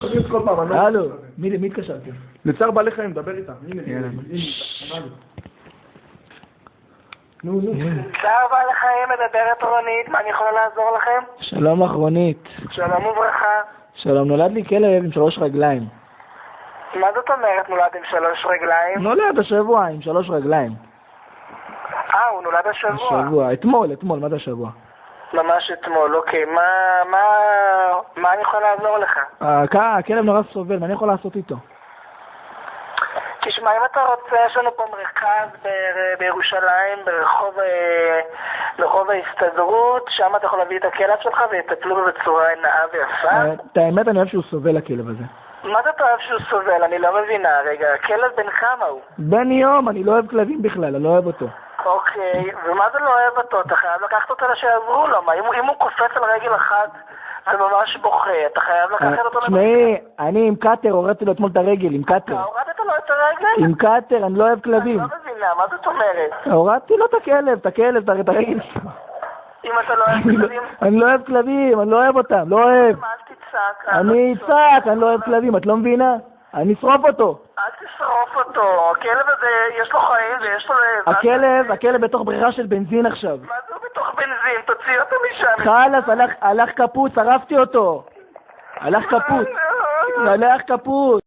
הלו, מי התקשרתם? לצער בעלי חיים, דבר איתה. צער בעלי חיים, מדברת רונית, מה אני יכולה לעזור לכם? שלום לך רונית. שלום וברכה. שלום, נולד לי כלב עם 3 רגליים. מה זאת אומרת נולד עם 3 רגליים? נולד השבוע עם 3 רגליים. הוא נולד השבוע. השבוע, אתמול, מה זה השבוע? ממש אתמול, אוקיי, מה אני יכול לעזור לך? הכלב נורא סובל, מה אני יכול לעשות איתו? תשמע, אם אתה רוצה, יש לנו פה מרכז בירושלים, ברחוב ההסתדרות, שם אתה יכול להביא את הכלב שלך ויטפלו בו בצורה נאה ויפה. את האמת, אני אוהב שהוא סובל הכלב הזה. מה אתה אוהב שהוא סובל? אני לא מבינה. רגע, הכלב בן כמה הוא? בן יום, אני לא אוהב כלבים בכלל, אני לא אוהב אותו. אוקיי, ומה זה לא אוהב אותו? אתה חייב לקחת אותו שיעזרו לו. אם הוא קופץ על רגל אחת וממש בוכה, אתה חייב לקחת אותו תשמעי, אני עם קאטר הורדתי לו אתמול את הרגל, עם קאטר. הורדת לו את הרגל? עם קאטר, אני לא אוהב כלבים. אני לא מבינה, מה זאת אומרת? הורדתי לו את הכלב, את הרגל. אם אתה לא אוהב כלבים? אני לא אוהב כלבים, אני לא אוהב אותם, לא אוהב. אל תצעק. אני אצעק, אני לא אוהב כלבים, את לא מבינה? אני אשרוף אותו. אל תשרוף אותו, הכלב הזה יש לו חיים ויש לו... הכלב בתוך בריכה של בנזין עכשיו. מה זה בתוך בנזין? תוציא אותו משם. חלאס, הלך כפות, שרפתי אותו. הלך כפות.